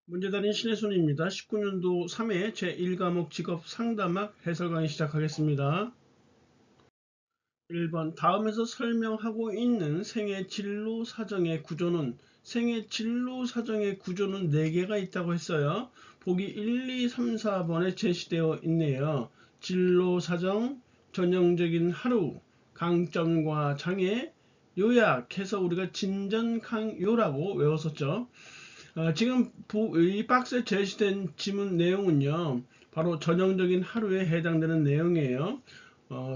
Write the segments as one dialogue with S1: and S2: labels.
S1: 문제달인 신혜순입니다. 19년도 3회 제1과목 직업 상담학 해설 강의 시작하겠습니다. 1번 다음에서 설명하고 있는 생애 진로 사정의 구조는 생애 진로 사정의 구조는 4개가 있다고 했어요. 보기 1, 2, 3, 4번에 제시되어 있네요. 진로 사정, 전형적인 하루, 강점과 장애, 요약해서 우리가 진전강요라고 외웠었죠. 지금 이 박스에 제시된 지문 내용은요, 바로 전형적인 하루에 해당되는 내용이에요.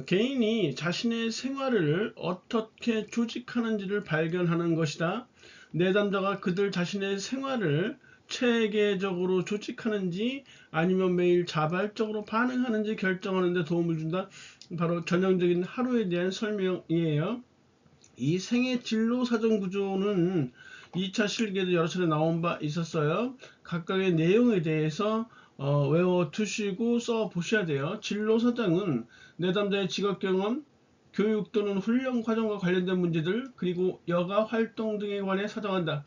S1: 개인이 자신의 생활을 어떻게 조직하는지를 발견하는 것이다. 내담자가 그들 자신의 생활을 체계적으로 조직하는지 아니면 매일 자발적으로 반응하는지 결정하는 데 도움을 준다. 바로 전형적인 하루에 대한 설명이에요. 이 생애 진로 사정 구조는 2차 실기에도 여러 차례 나온 바 있었어요. 각각의 내용에 대해서 외워두시고 써보셔야 돼요. 진로 사정은 내담자의 직업 경험, 교육 또는 훈련 과정과 관련된 문제들, 그리고 여가 활동 등에 관해 사정한다.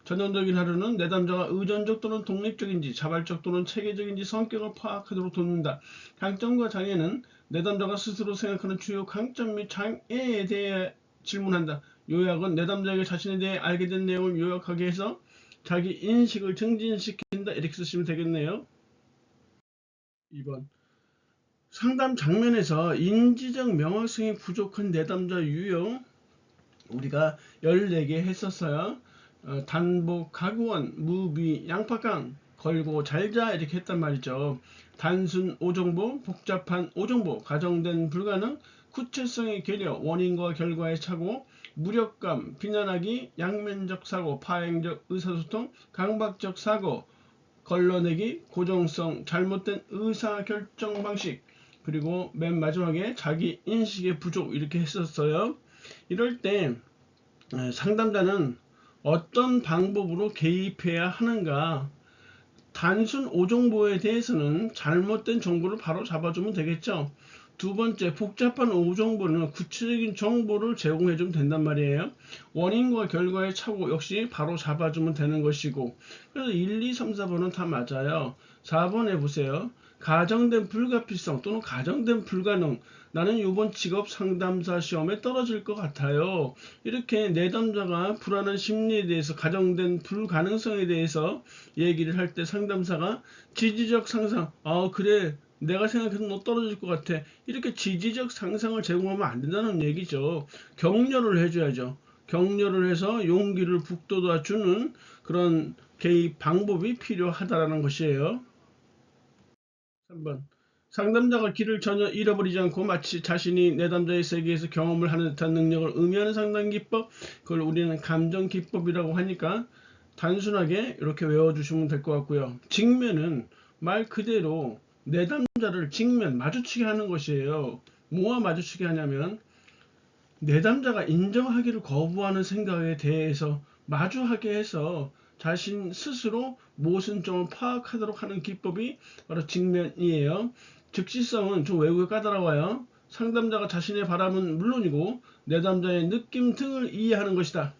S1: 전형적인 하루는 내담자가 의존적 또는 독립적인지 자발적 또는 체계적인지 성격을 파악하도록 돕는다. 강점과 장애는 내담자가 스스로 생각하는 주요 강점 및 장애에 대해 질문한다. 요약은 내담자에게 자신에 대해 알게 된 내용을 요약하게 해서 자기 인식을 증진시킨다. 이렇게 쓰시면 되겠네요. 2번 상담 장면에서 인지적 명확성이 부족한 내담자 유형 우리가 14개 했었어요. 단복, 가구원, 무비, 양파깡, 걸고 잘자 이렇게 했단 말이죠. 단순 오정보, 복잡한 오정보, 가정된 불가능, 구체성의 계려, 원인과 결과의 착오, 무력감, 비난하기, 양면적 사고, 파행적 의사소통, 강박적 사고, 걸러내기, 고정성, 잘못된 의사결정 방식, 그리고 맨 마지막에 자기 인식의 부족 이렇게 했었어요. 이럴 때 상담자는 어떤 방법으로 개입해야 하는가? 단순 오정보에 대해서는 잘못된 정보를 바로 잡아주면 되겠죠. 두 번째, 복잡한 오정보는 구체적인 정보를 제공해주면 된단 말이에요. 원인과 결과의 착오 역시 바로 잡아주면 되는 것이고, 그래서 1, 2, 3, 4번은 다 맞아요. 4번 해보세요. 가정된 불가피성 또는 가정된 불가능. 나는 이번 직업 상담사 시험에 떨어질 것 같아요. 이렇게 내담자가 불안한 심리에 대해서 가정된 불가능성에 대해서 얘기를 할 때 상담사가 지지적 상상, 그래 내가 생각해도 너 떨어질 것 같아. 이렇게 지지적 상상을 제공하면 안 된다는 얘기죠. 격려를 해줘야죠. 격려를 해서 용기를 북돋아 주는 그런 개입 방법이 필요하다라는 것이에요. 3번 상담자가 길을 전혀 잃어버리지 않고 마치 자신이 내담자의 세계에서 경험을 하는 듯한 능력을 의미하는 상담 기법, 그걸 우리는 감정 기법이라고 하니까 단순하게 이렇게 외워주시면 될 것 같고요. 직면은 말 그대로 내담자를 직면 마주치게 하는 것이에요. 뭐와 마주치게 하냐면 내담자가 인정하기를 거부하는 생각에 대해서 마주하게 해서 자신 스스로 모순점을 파악하도록 하는 기법이 바로 직면이에요. 즉시성은 좀 외우기 까다로워요. 상담자가 자신의 바람은 물론이고 내담자의 느낌 등을 이해하는 것이다.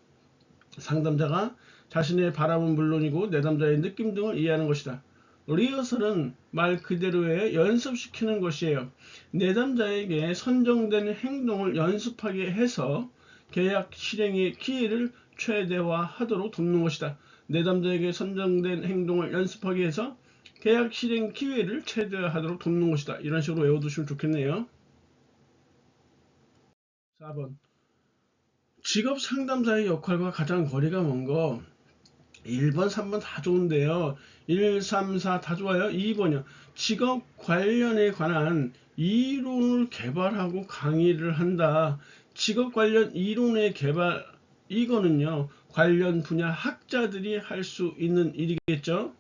S1: 상담자가 자신의 바람은 물론이고 내담자의 느낌 등을 이해하는 것이다. 리허설은 말 그대로의 연습시키는 것이에요. 내담자에게 선정된 행동을 연습하게 해서 계약 실행의 기회를 최대화하도록 돕는 것이다. 내담자에게 선정된 행동을 연습하게 해서 계약 실행 기회를 최대화하도록 돕는 것이다. 이런 식으로 외워두시면 좋겠네요. 4번 직업 상담사의 역할과 가장 거리가 먼 거 1번, 3번 다 좋은데요. 1, 3, 4 다 좋아요. 2번이요. 직업 관련에 관한 이론을 개발하고 강의를 한다. 직업 관련 이론의 개발, 이거는요. 관련 분야 학자들이 할 수 있는 일이겠죠.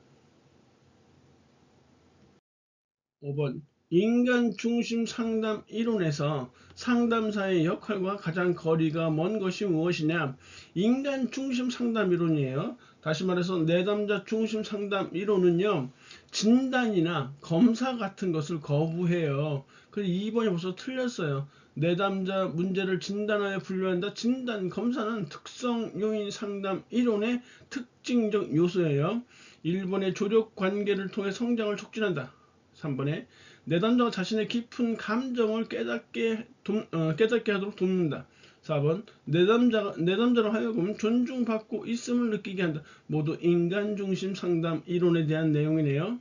S1: 5번 인간 중심 상담 이론에서 상담사의 역할과 가장 거리가 먼 것이 무엇이냐? 인간 중심 상담 이론이에요. 다시 말해서 내담자 중심 상담 이론은요. 진단이나 검사 같은 것을 거부해요. 그래서 2번이 벌써 틀렸어요. 내담자 문제를 진단하여 분류한다. 진단 검사는 특성 요인 상담 이론의 특징적 요소예요. 1번에 조력 관계를 통해 성장을 촉진한다. 3번에 내담자가 자신의 깊은 감정을 깨닫게 하도록 돕는다. 4번 내담자로 하여금 존중받고 있음을 느끼게 한다. 모두 인간 중심 상담 이론에 대한 내용이네요.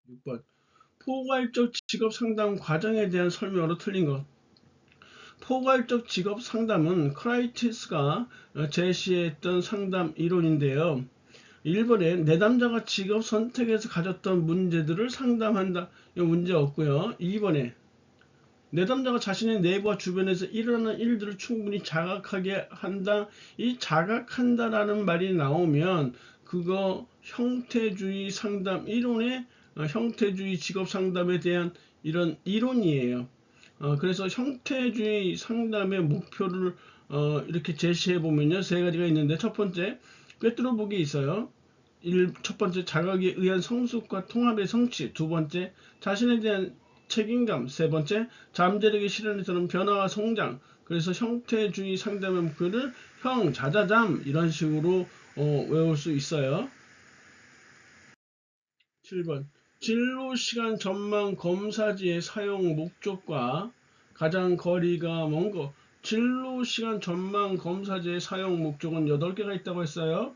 S1: 6번 포괄적 직업 상담 과정에 대한 설명으로 틀린 것. 포괄적 직업 상담은 크라이티스가 제시했던 상담 이론인데요. 1번에 내담자가 직업 선택에서 가졌던 문제들을 상담한다. 이 문제 없고요. 2번에 내담자가 자신의 내부와 주변에서 일어나는 일들을 충분히 자각하게 한다. 이 자각한다라는 말이 나오면 그거 형태주의 상담 이론의 형태주의 직업 상담에 대한 이런 이론이에요. 그래서 형태주의 상담의 목표를 이렇게 제시해 보면요, 세 가지가 있는데, 첫 번째 꿰뚫어 보기 있어요. 첫 번째 자각에 의한 성숙과 통합의 성취, 두 번째 자신에 대한 책임감, 세 번째 잠재력의 실현에 따른 변화와 성장. 그래서 형태주의 상담의 목표를 자자잠 이런 식으로 외울 수 있어요. 7번 진로시간 전망 검사지의 사용 목적과 가장 거리가 먼 것. 진로시간 전망 검사지의 사용 목적은 8개가 있다고 했어요.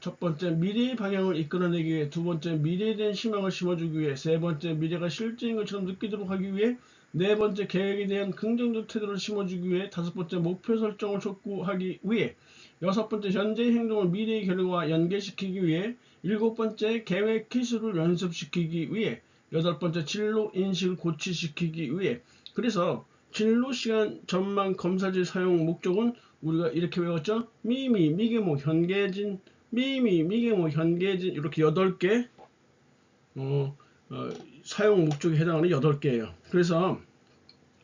S1: 첫 번째, 미래의 방향을 이끌어내기 위해. 두 번째, 미래에 대한 희망을 심어주기 위해. 세 번째, 미래가 실제인 것처럼 느끼도록 하기 위해. 네 번째, 계획에 대한 긍정적 태도를 심어주기 위해. 다섯 번째, 목표 설정을 촉구하기 위해. 여섯 번째, 현재의 행동을 미래의 결과와 연계시키기 위해. 일곱 번째, 계획 기술을 연습시키기 위해. 여덟 번째, 진로 인식을 고치시키기 위해. 그래서 진로시간 전망 검사지 사용 목적은 우리가 이렇게 외웠죠. 미계모, 현계진, 미계모, 현계진 이렇게 8개 사용 목적에 해당하는 8개예요. 그래서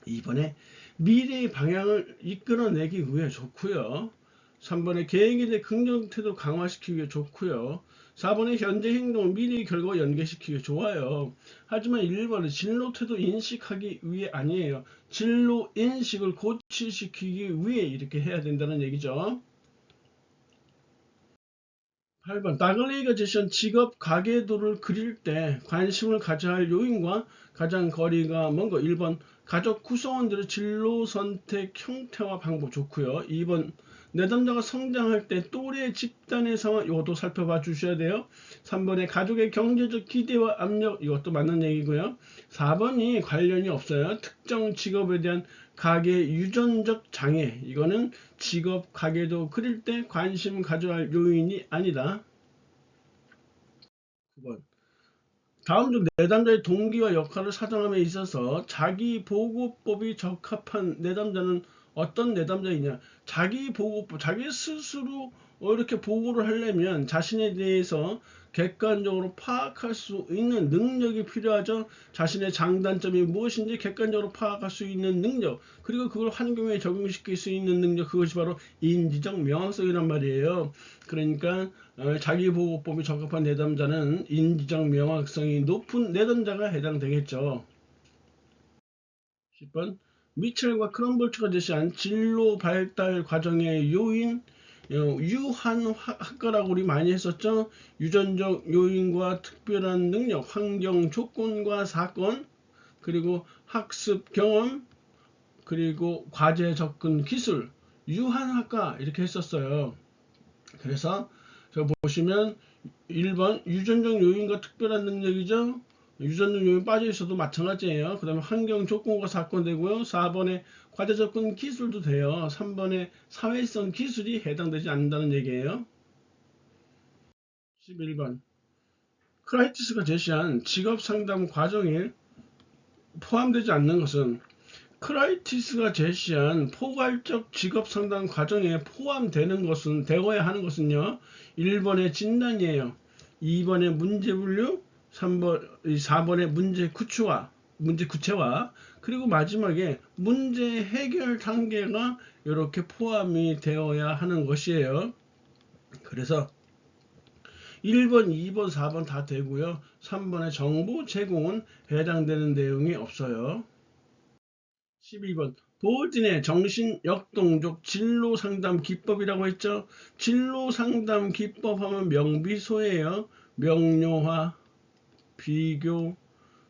S1: 이번에 미래의 방향을 이끌어내기 위해 좋고요. 3번에 계획에 대해 긍정 태도를 강화시키기 위해 좋고요. 4번에 현재 행동을 미래의 결과와 연계시키기 위해 좋아요. 하지만 1번은 진로 태도 인식하기 위해 아니에요. 진로 인식을 고치시키기 위해 이렇게 해야 된다는 얘기죠. 8번 다글레이가 제시한 직업 가계도를 그릴 때 관심을 가져야 할 요인과 가장 거리가 먼 거. 1번 가족 구성원들의 진로 선택 형태와 방법 좋고요. 2번 내담자가 성장할 때 또래 집단의 상황 이것도 살펴봐 주셔야 돼요. 3번에 가족의 경제적 기대와 압력 이것도 맞는 얘기고요. 4번이 관련이 없어요. 특정 직업에 대한 가계 유전적 장애 이거는 직업 가계도 그릴 때 관심 가져야 할 요인이 아니다. 9번 다음 중 내담자의 동기와 역할을 사정함에 있어서 자기보고법이 적합한 내담자는 어떤 내담자이냐. 자기보고법, 자기 스스로 이렇게 보고를 하려면 자신에 대해서 객관적으로 파악할 수 있는 능력이 필요하죠. 자신의 장단점이 무엇인지 객관적으로 파악할 수 있는 능력, 그리고 그걸 환경에 적용시킬 수 있는 능력, 그것이 바로 인지적 명확성이란 말이에요. 그러니까 자기보고법이 적합한 내담자는 인지적 명확성이 높은 내담자가 해당되겠죠. 10번 미첼과 크럼볼츠가 제시한 진로 발달 과정의 요인, 유한학과라고 우리 많이 했었죠. 유전적 요인과 특별한 능력, 환경 조건과 사건, 그리고 학습 경험, 그리고 과제 접근 기술, 유한학과 이렇게 했었어요. 그래서 저 보시면 1번 유전적 요인과 특별한 능력이죠. 유전적 요인 빠져 있어도 마찬가지예요. 그 다음에 환경 조건과 사건 되고요. 4번에 과제 접근 기술도 돼요. 3번에 사회성 기술이 해당되지 않는다는 얘기예요. 11번 크라이티스가 제시한 직업 상담 과정에 포함되지 않는 것은. 크라이티스가 제시한 포괄적 직업 상담 과정에 포함되는 것은, 되어야 하는 것은요. 1번의 진단이에요. 2번의 문제 분류, 4번의 문제 구체화, 그리고 마지막에 문제 해결 단계가 이렇게 포함이 되어야 하는 것이에요. 그래서 1번, 2번, 4번 다 되고요. 3번의 정보 제공은 해당되는 내용이 없어요. 12번 보호진의 정신 역동적 진로 상담 기법이라고 했죠. 진로 상담 기법 하면 명비소예요. 명료화, 비교,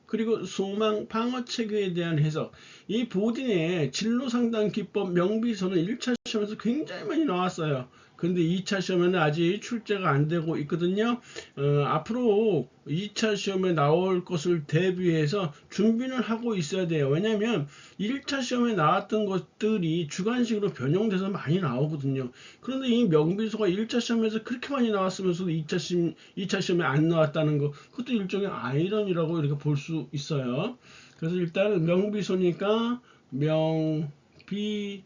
S1: 그리고 소망 방어 체계에 대한 해석. 이 보딘의 진로 상담 기법 명비서는 1차 시험에서 굉장히 많이 나왔어요. 근데 2차 시험에는 아직 출제가 안 되고 있거든요. 앞으로 2차 시험에 나올 것을 대비해서 준비는 하고 있어야 돼요. 왜냐면 1차 시험에 나왔던 것들이 주관식으로 변형돼서 많이 나오거든요. 그런데 이 명비서가 1차 시험에서 그렇게 많이 나왔으면서도 2차 시험에 안 나왔다는 거, 그것도 일종의 아이러니라고 이렇게 볼 수 있어요. 그래서 일단 명비소니까 명비소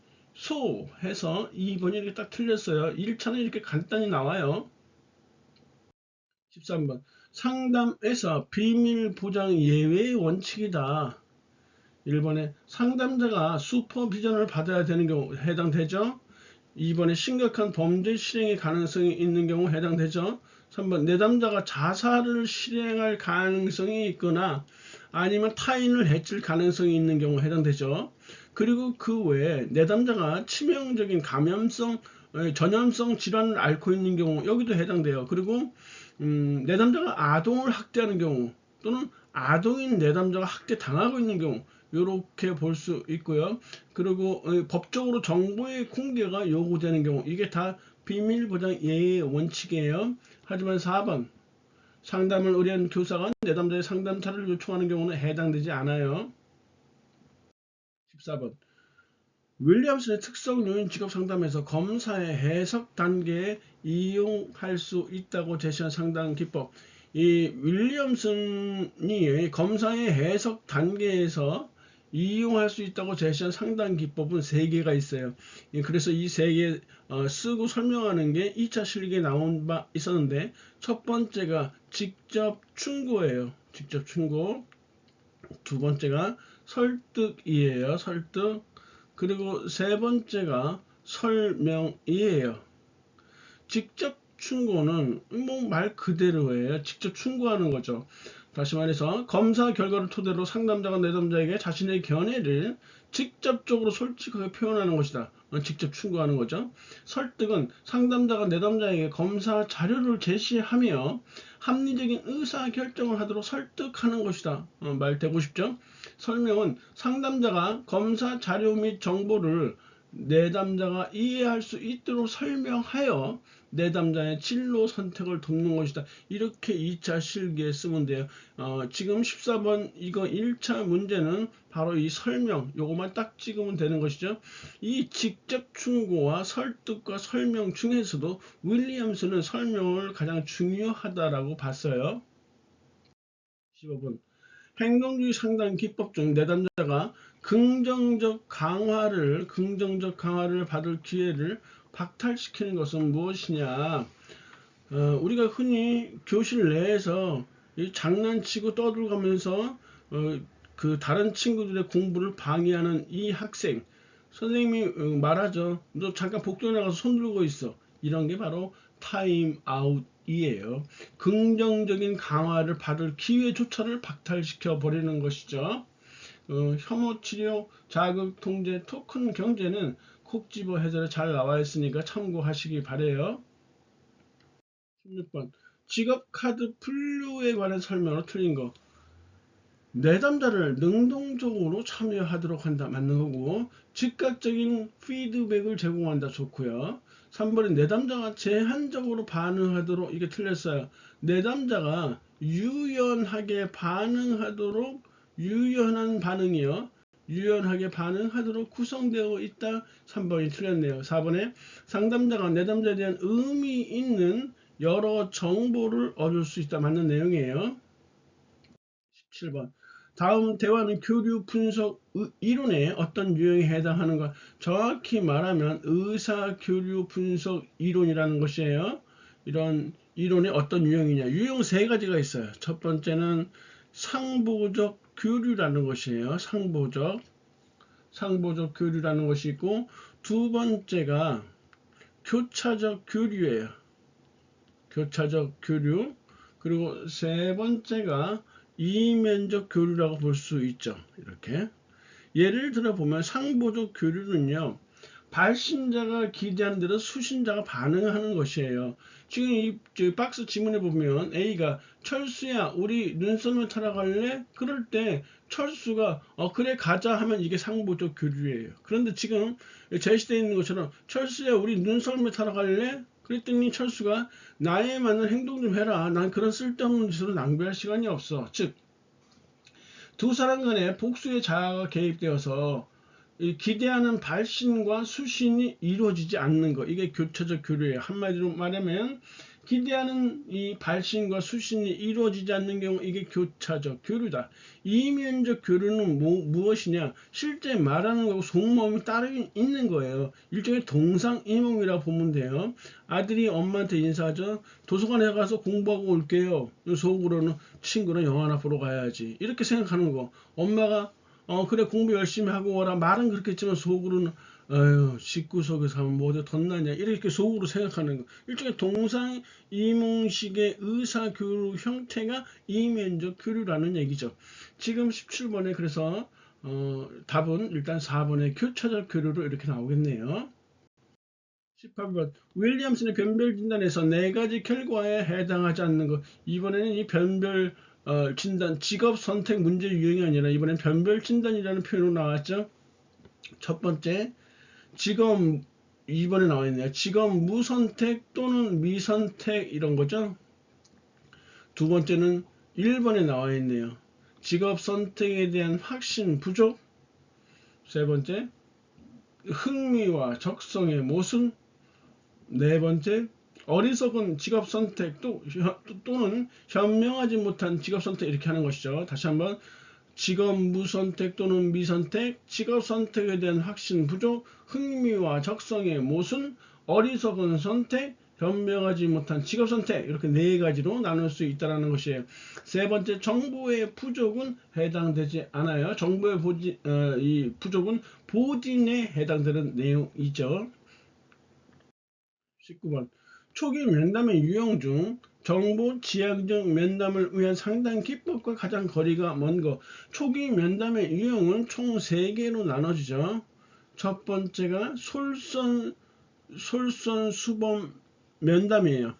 S1: 해서 2번이 이렇게 딱 틀렸어요. 1차는 이렇게 간단히 나와요. 13번 상담에서 비밀 보장 예외의 원칙이다. 1번에 상담자가 슈퍼비전을 받아야 되는 경우 해당되죠. 2번에 심각한 범죄 실행의 가능성이 있는 경우 해당되죠. 3번 내담자가 자살을 실행할 가능성이 있거나 아니면 타인을 해칠 가능성이 있는 경우 해당되죠. 그리고 그 외에 내담자가 치명적인 감염성, 전염성 질환을 앓고 있는 경우 여기도 해당돼요. 그리고 내담자가 아동을 학대하는 경우 또는 아동인 내담자가 학대 당하고 있는 경우 이렇게 볼 수 있고요. 그리고 법적으로 정보의 공개가 요구되는 경우 이게 다 비밀보장 예의 원칙이에요. 하지만 4번 상담을 의뢰한 교사가 내담자의 상담차를 요청하는 경우는 해당되지 않아요. 14번 윌리엄슨의 특성 요인 직업 상담에서 검사의 해석 단계에 이용할 수 있다고 제시한 상담 기법. 이 윌리엄슨이 검사의 해석 단계에서 이용할 수 있다고 제시한 상담 기법은 3개가 있어요. 그래서 이 3개 쓰고 설명하는 게 2차 실기에 나온 바 있었는데, 첫 번째가 직접 충고예요. 직접 충고. 두 번째가 설득이에요. 설득. 그리고 세 번째가 설명이에요. 직접 충고는 뭐 말 그대로예요. 직접 충고하는 거죠. 다시 말해서 검사 결과를 토대로 상담자가 내담자에게 자신의 견해를 직접적으로 솔직하게 표현하는 것이다. 직접 충고하는 거죠. 설득은 상담자가 내담자에게 검사 자료를 제시하며 합리적인 의사 결정을 하도록 설득하는 것이다. 말 되고 싶죠? 설명은 상담자가 검사 자료 및 정보를 내담자가 이해할 수 있도록 설명하여 내담자의 진로 선택을 돕는 것이다. 이렇게 2차 실기에 쓰면 돼요. 지금 14번 이거 1차 문제는 바로 이 설명 요거만 딱 찍으면 되는 것이죠. 이 직접 충고와 설득과 설명 중에서도 윌리엄스는 설명을 가장 중요하다라고 봤어요. 15번 행동주의 상담 기법 중 내담자가 긍정적 강화를 받을 기회를 박탈시키는 것은 무엇이냐? 우리가 흔히 교실 내에서 장난치고 떠들어가면서 그 다른 친구들의 공부를 방해하는 이 학생, 선생님이 말하죠. 너 잠깐 복도에 나가서 손 들고 있어. 이런 게 바로 타임 아웃이에요. 긍정적인 강화를 받을 기회조차를 박탈시켜 버리는 것이죠. 혐오 치료, 자극 통제, 토큰 경제는 콕 집어 해설에 잘 나와 있으니까 참고하시기 바래요. 16번 직업 카드 분류에 관한 설명으로 틀린 거. 내담자를 능동적으로 참여하도록 한다. 맞는 거고, 즉각적인 피드백을 제공한다. 좋고요. 3번은 내담자가 제한적으로 반응하도록, 이게 틀렸어요. 내담자가 유연하게 반응하도록, 유연한 반응이요. 유연하게 반응하도록 구성되어 있다. 3번이 틀렸네요. 4번에 상담자가 내담자에 대한 의미 있는 여러 정보를 얻을 수 있다. 맞는 내용이에요. 17번 다음 대화는 교류 분석 이론의 어떤 유형에 해당하는가? 정확히 말하면 의사 교류 분석 이론이라는 것이에요. 이런 이론의 어떤 유형이냐? 유형 3가지가 있어요. 첫 번째는 상보적 교류라는 것이에요. 상보적 교류라는 것이 있고, 두 번째가 교차적 교류예요. 교차적 교류. 그리고 세 번째가 이면적 교류라고 볼 수 있죠. 이렇게 예를 들어 보면 상보적 교류는요, 발신자가 기대하는 대로 수신자가 반응하는 것이에요. 지금 이 박스 지문에 보면 A가 철수야 우리 눈썰매 타러 갈래? 그럴 때 철수가 그래 가자 하면 이게 상보적 교류예요. 그런데 지금 제시되어 있는 것처럼 철수야 우리 눈썰매 타러 갈래? 그랬더니 철수가 나에 맞는 행동 좀 해라. 난 그런 쓸데없는 짓으로 낭비할 시간이 없어. 즉 두 사람 간에 복수의 자아가 개입되어서 이 기대하는 발신과 수신이 이루어지지 않는 것, 이게 교차적 교류예요. 한마디로 말하면 기대하는 이 발신과 수신이 이루어지지 않는 경우 이게 교차적 교류다. 이면적 교류는 무엇이냐? 실제 말하는 거고 속마음이 따로 있는 거예요. 일종의 동상이몽이라고 보면 돼요. 아들이 엄마한테 인사하죠. 도서관에 가서 공부하고 올게요. 속으로는 친구는 영화나 보러 가야지. 이렇게 생각하는 거. 엄마가 그래 공부 열심히 하고 오라 말은 그렇게 했지만 속으로는 아유 집구석에서 하면 뭐 어디 덧나냐 이렇게 속으로 생각하는 거. 일종의 동상이몽식의 의사교류 형태가 이면적 교류라는 얘기죠. 지금 17번에 그래서 답은 일단 4번의 교차적 교류로 이렇게 나오겠네요. 18번 윌리엄슨의 변별 진단에서 네 가지 결과에 해당하지 않는 것. 이번에는 이 변별 진단, 직업 선택 문제 유형이 아니라 이번엔 변별 진단이라는 표현으로 나왔죠. 첫 번째, 직업 2번에 나와 있네요. 직업 무선택 또는 미선택 이런 거죠. 두 번째는 1번에 나와 있네요. 직업 선택에 대한 확신 부족. 세 번째, 흥미와 적성의 모순. 네 번째, 어리석은 직업 선택 또는 현명하지 못한 직업 선택 이렇게 하는 것이죠. 다시 한번 직업 무선택 또는 미선택, 직업 선택에 대한 확신 부족, 흥미와 적성의 모순, 어리석은 선택, 현명하지 못한 직업 선택 이렇게 네 가지로 나눌 수 있다는 것이에요. 세 번째 정보의 부족은 해당되지 않아요. 정보의 이 부족은 보딘에 해당되는 내용이죠. 19번 초기 면담의 유형 중 정보 지향적 면담을 위한 상당 기법과 가장 거리가 먼 것. 초기 면담의 유형은 총 3개로 나눠지죠. 첫 번째가 솔선수범 면담이에요.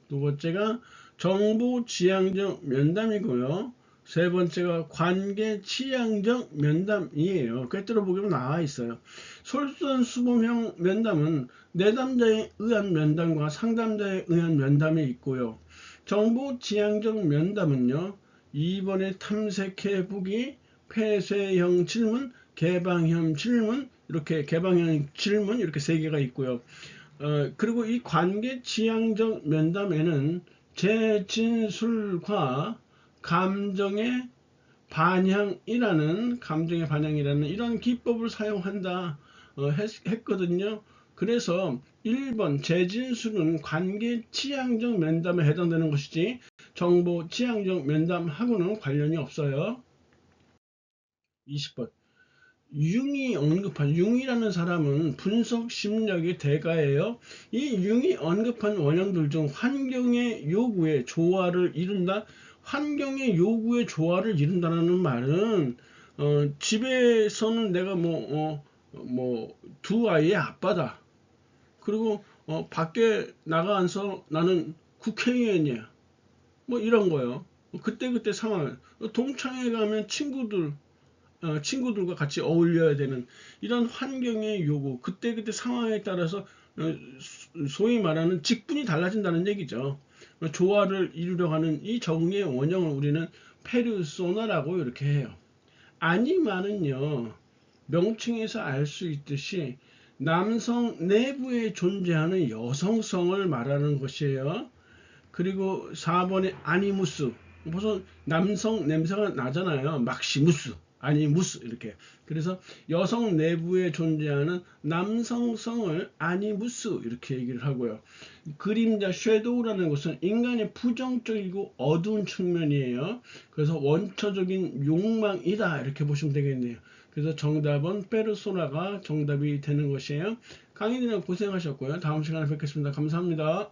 S1: 두 번째가 정보 지향적 면담이고요. 세 번째가 관계 취향적 면담이에요. 꿰뚫어 보기로 나와 있어요. 솔선수범형 면담은 내담자에 의한 면담과 상담자에 의한 면담이 있고요. 정보 지향적 면담은요. 2번에 탐색해보기, 폐쇄형 질문, 개방형 질문, 이렇게 개방형 질문 이렇게 3개가 있고요. 그리고 이 관계 지향적 면담에는 재진술과 감정의 반향이라는 이런 기법을 사용한다 했거든요. 그래서 1번 재진술은 관계 취향적 면담에 해당되는 것이지 정보 취향적 면담하고는 관련이 없어요. 20번 융이라는 사람은 분석 심리학의 대가예요. 이 융이 언급한 원형들 중 환경의 요구에 조화를 이룬다. 환경의 요구에 조화를 이룬다는 말은 집에서는 내가 두 아이의 아빠다. 그리고 밖에 나가서 나는 국회의원이야. 뭐 이런 거요. 그때 상황. 동창회 가면 친구들과 같이 어울려야 되는 이런 환경의 요구, 그때 상황에 따라서 소위 말하는 직분이 달라진다는 얘기죠. 조화를 이루려 하는 이 정의의 원형을 우리는 페르소나라고 이렇게 해요. 아니마는요, 명칭에서 알 수 있듯이 남성 내부에 존재하는 여성성을 말하는 것이에요. 그리고 4번에 아니무스, 무슨 남성 냄새가 나잖아요. 막시무스, 아니무스 이렇게. 그래서 여성 내부에 존재하는 남성성을 아니무스 이렇게 얘기를 하고요. 그림자 섀도우라는 것은 인간의 부정적이고 어두운 측면이에요. 그래서 원초적인 욕망이다 이렇게 보시면 되겠네요. 그래서 정답은 페르소나가 정답이 되는 것이에요. 강의는 고생하셨고요. 다음 시간에 뵙겠습니다. 감사합니다.